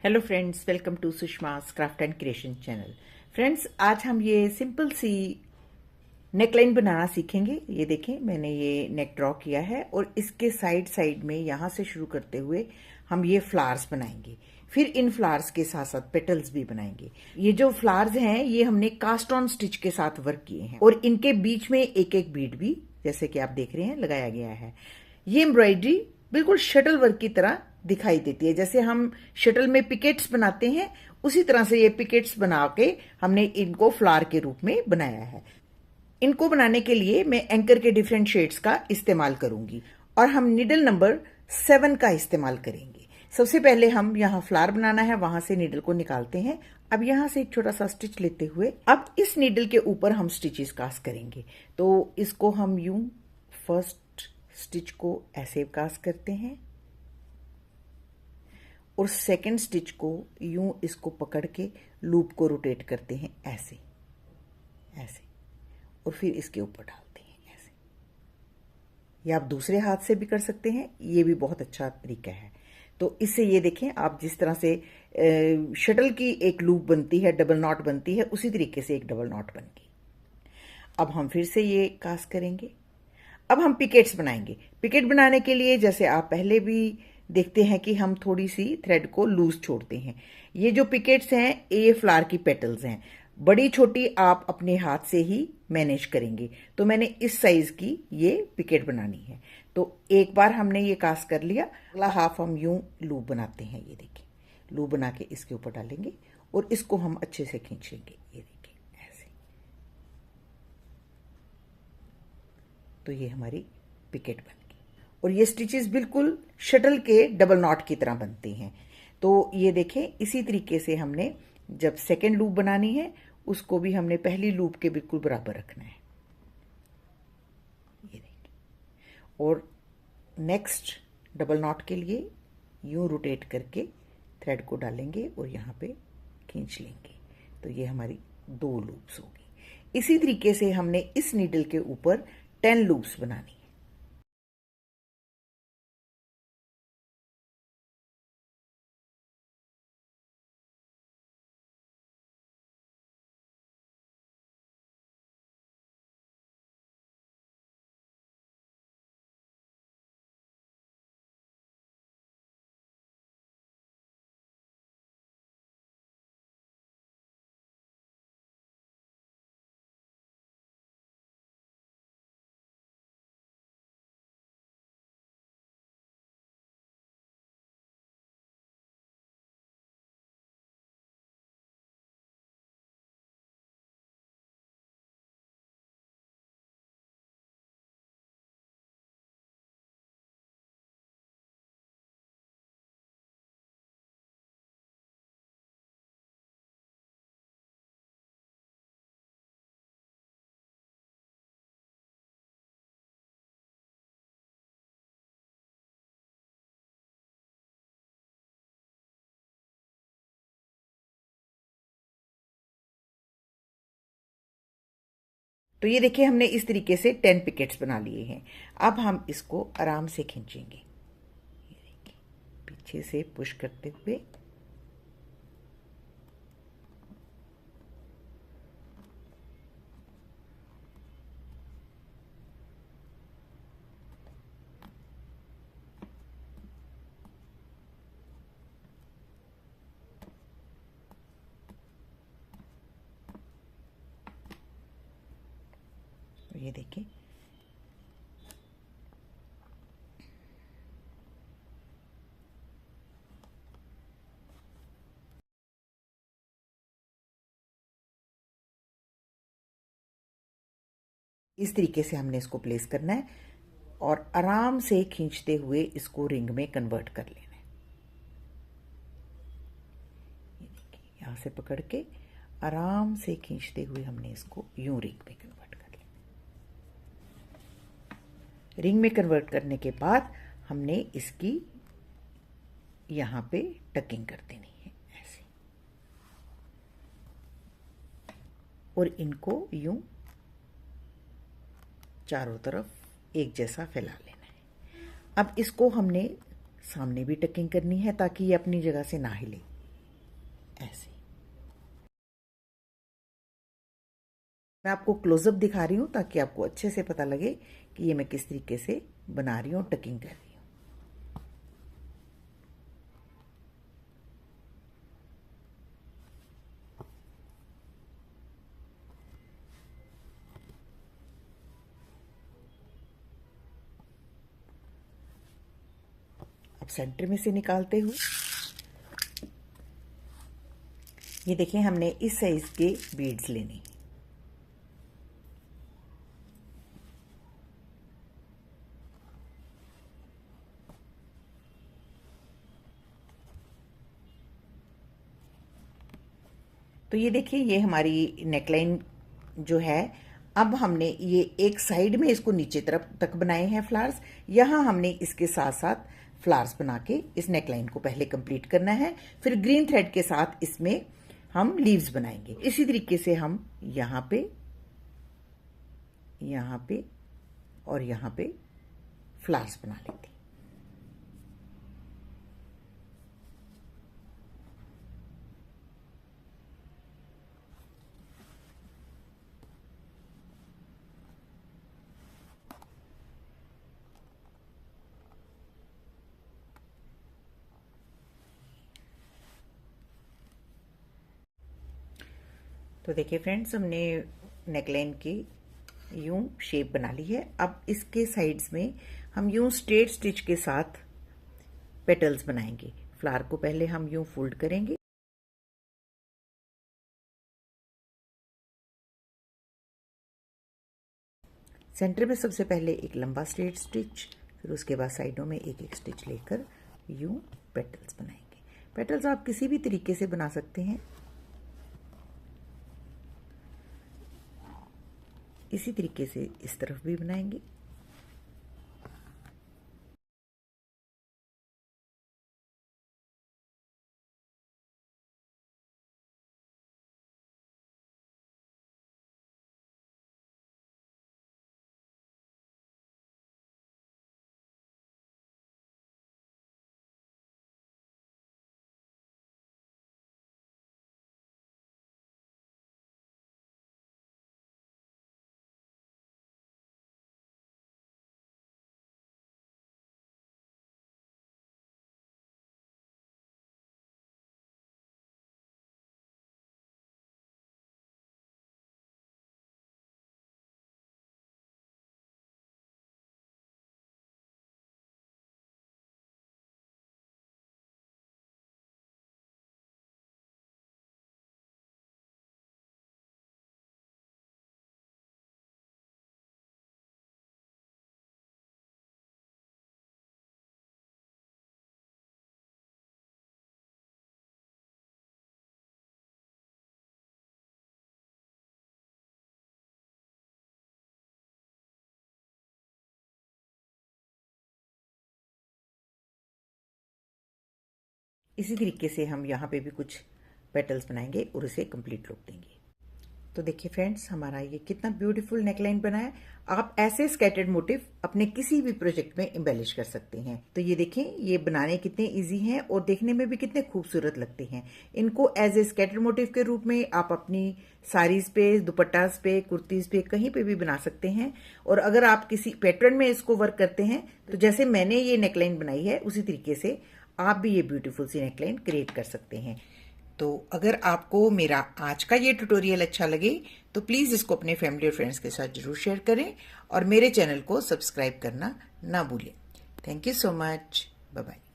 Hello friends, welcome to Sushma's craft and creation channel. Friends, आज हम ये सिंपल सी neckline बनाना सीखेंगे। ये देखें, मैंने ये नेक ड्रॉ किया है और इसके साइड साइड में यहाँ से शुरू करते हुए हम ये फ्लावर्स बनाएंगे। फिर इन फ्लावर्स के साथ साथ पेटल्स भी बनाएंगे। ये जो फ्लावर्स हैं ये हमने कास्ट ऑन स्टिच के साथ वर्क किए हैं और इनके बीच में एक एक बीड भी, जैसे कि आप देख रहे हैं, लगाया गया है। ये एम्ब्रॉयडरी बिल्कुल शटल वर्क की तरह दिखाई देती है। जैसे हम शटल में पिकेट्स बनाते हैं, उसी तरह से ये पिकेट्स बना के हमने इनको फ्लावर के रूप में बनाया है। इनको बनाने के लिए मैं एंकर के डिफरेंट शेड्स का इस्तेमाल करूंगी और हम नीडल नंबर 7 का इस्तेमाल करेंगे। सबसे पहले हम यहाँ फ्लावर बनाना है, वहां से नीडल को निकालते हैं। अब यहाँ से एक छोटा सा स्टिच लेते हुए अब इस नीडल के ऊपर हम स्टिचेस कास्ट करेंगे। तो इसको हम यूं फर्स्ट स्टिच को ऐसे कास्ट करते हैं और सेकंड स्टिच को यूं इसको पकड़ के लूप को रोटेट करते हैं ऐसे ऐसे और फिर इसके ऊपर डालते हैं ऐसे। या आप दूसरे हाथ से भी कर सकते हैं, ये भी बहुत अच्छा तरीका है। तो इससे ये देखें, आप जिस तरह से शटल की एक लूप बनती है, डबल नॉट बनती है, उसी तरीके से एक डबल नॉट बन गई। अब हम फिर से ये कास्ट करेंगे। अब हम पिकेट्स बनाएंगे। पिकेट बनाने के लिए जैसे आप पहले भी देखते हैं कि हम थोड़ी सी थ्रेड को लूज छोड़ते हैं। ये जो पिकेट्स हैं ये फ्लावर की पेटल्स हैं। बड़ी छोटी आप अपने हाथ से ही मैनेज करेंगे। तो मैंने इस साइज की ये पिकेट बनानी है। तो एक बार हमने ये कास्ट कर लिया, अगला हाफ हम यूं लूप बनाते हैं। ये देखिए, लूप बना के इसके ऊपर डालेंगे और इसको हम अच्छे से खींच लेंगे। ये देखिए ऐसे। तो ये हमारी पिकेट बन गई और ये स्टिचेस बिल्कुल शटल के डबल नॉट की तरह बनते हैं। तो ये देखें, इसी तरीके से हमने जब सेकेंड लूप बनानी है उसको भी हमने पहली लूप के बिल्कुल बराबर रखना है। ये देखिए, और नेक्स्ट डबल नॉट के लिए यूं रोटेट करके थ्रेड को डालेंगे और यहाँ पे खींच लेंगे। तो ये हमारी 2 लूप्स होगी। इसी तरीके से हमने इस नीडल के ऊपर 10 लूप्स बनानी है। तो ये देखिए, हमने इस तरीके से 10 पिकेट्स बना लिए हैं। अब हम इसको आराम से खींचेंगे। ये देखिए, पीछे से पुश करते हुए ये देखिए, इस तरीके से हमने इसको प्लेस करना है और आराम से खींचते हुए इसको रिंग में कन्वर्ट कर लेना है। ये देखिए, यहाँ से पकड़ के आराम से खींचते हुए हमने इसको यूं रिंग में कन्वर्ट कर लिया। रिंग में कन्वर्ट करने के बाद हमने इसकी यहाँ पे टकिंग कर देनी है ऐसे, और इनको यूं चारों तरफ एक जैसा फैला लेना है। अब इसको हमने सामने भी टकिंग करनी है ताकि ये अपनी जगह से ना हिले। ऐसे। मैं आपको क्लोजअप दिखा रही हूँ ताकि आपको अच्छे से पता लगे कि ये मैं किस तरीके से बना रही हूँ, टकिंग कर रही हूँ। अब सेंटर में से निकालते हुए ये देखें, हमने इस साइज के बीड्स लेने। तो ये देखिए, ये हमारी नेकलाइन जो है, अब हमने ये एक साइड में इसको नीचे तरफ तक बनाए हैं फ्लावर्स। यहाँ हमने इसके साथ साथ फ्लावर्स बना के इस नेकलाइन को पहले कंप्लीट करना है, फिर ग्रीन थ्रेड के साथ इसमें हम लीव्स बनाएंगे। इसी तरीके से हम यहाँ पे और यहाँ पे फ्लावर्स बना लेते हैं। तो देखिए फ्रेंड्स, हमने नेकलाइन की यूं शेप बना ली है। अब इसके साइड्स में हम यूं स्ट्रेट स्टिच के साथ पेटल्स बनाएंगे। फ्लावर को पहले हम यूं फोल्ड करेंगे, सेंटर में सबसे पहले एक लंबा स्ट्रेट स्टिच, फिर उसके बाद साइडों में एक एक स्टिच लेकर यूं पेटल्स बनाएंगे। पेटल्स आप किसी भी तरीके से बना सकते हैं। इसी तरीके से इस तरफ भी बनाएंगे। इसी तरीके से हम यहाँ पे भी कुछ पेटल्स बनाएंगे और उसे कंप्लीट लुक देंगे। तो देखिए फ्रेंड्स, हमारा ये कितना ब्यूटीफुल नेकलाइन बना है। आप ऐसे स्कैटर्ड मोटिव अपने किसी भी प्रोजेक्ट में एम्बेलिश कर सकते हैं। तो ये देखें, ये बनाने कितने इजी हैं और देखने में भी कितने खूबसूरत लगते हैं। इनको एज ए स्कैटर्ड मोटिव के रूप में आप अपनी साड़ीज पे, दुपट्टास पे, कुर्तीज पे, कहीं पे भी बना सकते हैं। और अगर आप किसी पैटर्न में इसको वर्क करते हैं, तो जैसे मैंने ये नेकलाइन बनाई है उसी तरीके से आप भी ये ब्यूटीफुल सी नेकलाइन क्रिएट कर सकते हैं। तो अगर आपको मेरा आज का ये ट्यूटोरियल अच्छा लगे तो प्लीज़ इसको अपने फैमिली और फ्रेंड्स के साथ जरूर शेयर करें और मेरे चैनल को सब्सक्राइब करना ना भूलें। Thank you so much. Bye bye.